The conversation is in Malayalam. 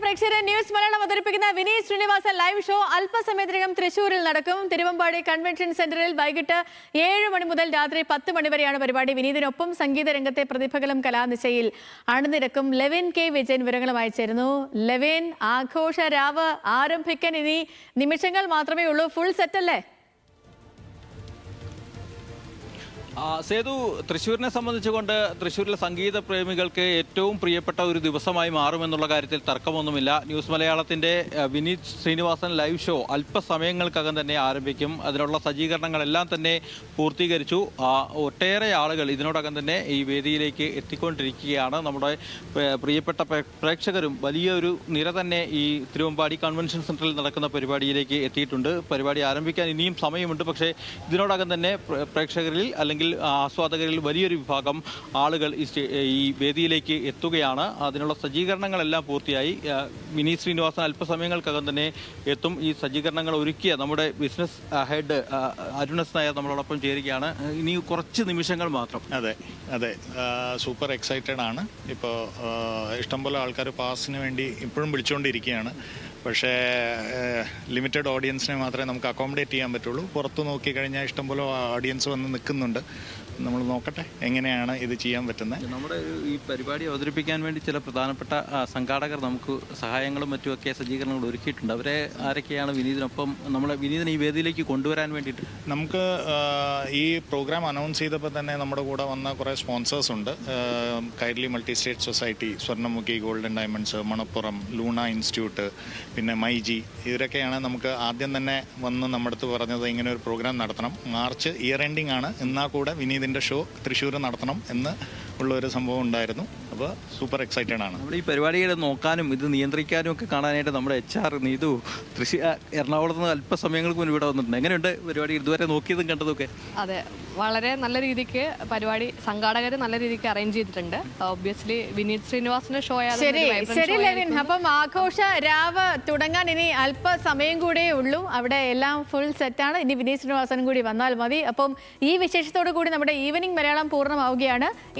പ്രേക്ഷകരെ ന്യൂസ് മലയാളം അവതരിപ്പിക്കുന്ന വിനീത് ശ്രീനിവാസൻ ലൈവ് ഷോ അല്പസമയത്തിനകം തൃശൂരിൽ നടക്കും. തിരുവമ്പാടി കൺവെൻഷൻ സെന്ററിൽ വൈകിട്ട് 7 മണി മുതൽ രാത്രി 10 മണി വരെയാണ് പരിപാടി. വിനീതിനൊപ്പം സംഗീത രംഗത്തെ പ്രതിഭകളും കലാനിശയിൽ അണിനിരക്കും. ലെവിൻ കെ വിജയൻ വിവരങ്ങളുമായി ചേരുന്നു. ലെവിൻ, ആഘോഷ രാവ് ആരംഭിക്കാൻ ഇനി നിമിഷങ്ങൾ മാത്രമേ ഉള്ളൂ. ഫുൾ സെറ്റ് അല്ലേ? സേതു, തൃശ്ശൂരിനെ സംബന്ധിച്ചുകൊണ്ട് തൃശ്ശൂരിലെ സംഗീത പ്രേമികൾക്ക് ഏറ്റവും പ്രിയപ്പെട്ട ഒരു ദിവസമായി മാറുമെന്നുള്ള കാര്യത്തിൽ തർക്കമൊന്നുമില്ല. ന്യൂസ് മലയാളത്തിൻ്റെ വിനീത് ശ്രീനിവാസൻ ലൈവ് ഷോ അല്പസമയങ്ങൾക്കകം തന്നെ ആരംഭിക്കും. അതിനുള്ള സജ്ജീകരണങ്ങളെല്ലാം തന്നെ പൂർത്തീകരിച്ചു. ഒട്ടേറെ ആളുകൾ ഇതിനോടകം തന്നെ ഈ വേദിയിലേക്ക് എത്തിക്കൊണ്ടിരിക്കുകയാണ്. നമ്മുടെ പ്രിയപ്പെട്ട പ്രേക്ഷകരും വലിയൊരു നിര തന്നെ ഈ തിരുവമ്പാടി കൺവെൻഷൻ സെൻറ്ററിൽ നടക്കുന്ന പരിപാടിയിലേക്ക് എത്തിയിട്ടുണ്ട്. പരിപാടി ആരംഭിക്കാൻ ഇനിയും സമയമുണ്ട്. പക്ഷേ ഇതിനോടകം തന്നെ പ്രേക്ഷകരിൽ അല്ലെങ്കിൽ ആസ്വാദകരിൽ വലിയൊരു വിഭാഗം ആളുകൾ ഈ വേദിയിലേക്ക് എത്തുകയാണ്. അതിനുള്ള സജ്ജീകരണങ്ങളെല്ലാം പൂർത്തിയായി. വിനീത് ശ്രീനിവാസൻ അല്പസമയങ്ങൾക്കകം തന്നെ എത്തും. ഈ സജ്ജീകരണങ്ങൾ ഒരുക്കിയ നമ്മുടെ ബിസിനസ് ഹെഡ് അരുണസ് നായർ നമ്മളോടൊപ്പം ചേരുകയാണ്. ഇനി കുറച്ച് നിമിഷങ്ങൾ മാത്രം. അതെ, സൂപ്പർ എക്സൈറ്റഡ് ആണ്. ഇപ്പോൾ ഇഷ്ടംപോലെ ആൾക്കാർ പാസിന് വേണ്ടി ഇപ്പോഴും വിളിച്ചുകൊണ്ടിരിക്കുകയാണ്. പക്ഷേ ലിമിറ്റഡ് ഓഡിയൻസിനെ മാത്രമേ നമുക്ക് അക്കോമഡേറ്റ് ചെയ്യാൻ പറ്റുള്ളൂ. പുറത്ത് നോക്കിക്കഴിഞ്ഞാൽ ഇഷ്ടംപോലെ ഓഡിയൻസ് വന്ന് നിൽക്കുന്നുണ്ട്. നമ്മൾ നോക്കട്ടെ എങ്ങനെയാണ് ഇത് ചെയ്യാൻ പറ്റുന്നത്. നമ്മുടെ ഈ പരിപാടി അവതരിപ്പിക്കാൻ വേണ്ടി ചില പ്രധാനപ്പെട്ട സംഘാടകർ നമുക്ക് സഹായങ്ങളും മറ്റുമൊക്കെ സജ്ജീകരണങ്ങൾ ഒരുക്കിയിട്ടുണ്ട്. അവരെ ആരൊക്കെയാണ് വിനീതിനൊപ്പം വിനീതിനെ ഈ വേദിയിലേക്ക് കൊണ്ടുവരാൻ വേണ്ടിയിട്ട്? നമുക്ക് ഈ പ്രോഗ്രാം അനൗൺസ് ചെയ്തപ്പോൾ തന്നെ നമ്മുടെ കൂടെ വന്ന കുറേ സ്പോൺസേഴ്സ് ഉണ്ട്. Kairali multi state society, Swarnamukhi golden diamonds, Manappuram, Luna institute, പിന്നെ മൈജി, ഇവരൊക്കെയാണ് നമുക്ക് ആദ്യം തന്നെ വന്ന് നമ്മുടെ അടുത്ത് പറഞ്ഞത് ഇങ്ങനെ ഒരു പ്രോഗ്രാം നടത്തണം. മാർച്ച് ഇയർ എൻഡിംഗ് ആണ്. എന്നാൽ കൂടെ വിനീതിൻ്റെ ഷോ തൃശ്ശൂർ നടത്തണം എന്ന് ഉള്ളൊരു സംഭവം ഉണ്ടായിരുന്നു. അപ്പോൾ സൂപ്പർ എക്സൈറ്റഡ് ആണ്. നമ്മുടെ ഈ പരിപാടികളെ നോക്കാനും ഇത് നിയന്ത്രിക്കാനും ഒക്കെ കാണാനായിട്ട് നമ്മുടെ HR നീതു എറണാകുളത്ത് നിന്ന് അല്പസമയങ്ങൾക്ക് മുൻപ് ഇവിടെ വന്നിട്ടുണ്ട്. എങ്ങനെയുണ്ട് പരിപാടി? ഇതുവരെ നോക്കിയതും കണ്ടതൊക്കെ? അതെ, വളരെ നല്ല രീതിക്ക് പരിപാടി സംഘാടകർ നല്ല രീതിക്ക് അറേഞ്ച് ചെയ്തിട്ടുണ്ട്. ഒബ്വിയസ്ലി വിനീത് ശ്രീനിവാസന്റെ ഷോ അപ്പം ആഘോഷ രാവ് തുടങ്ങാൻ ഇനി അല്പസമയം കൂടെ ഉള്ളൂ. അവിടെ എല്ലാം ഫുൾ സെറ്റാണ്. ഇനി വിനീത് ശ്രീനിവാസനും കൂടി വന്നാൽ മതി. അപ്പം ഈ വിശേഷത്തോടു കൂടി നമ്മുടെ ഈവനിംഗ് മലയാളം പൂർണ്ണമാവുകയാണ്.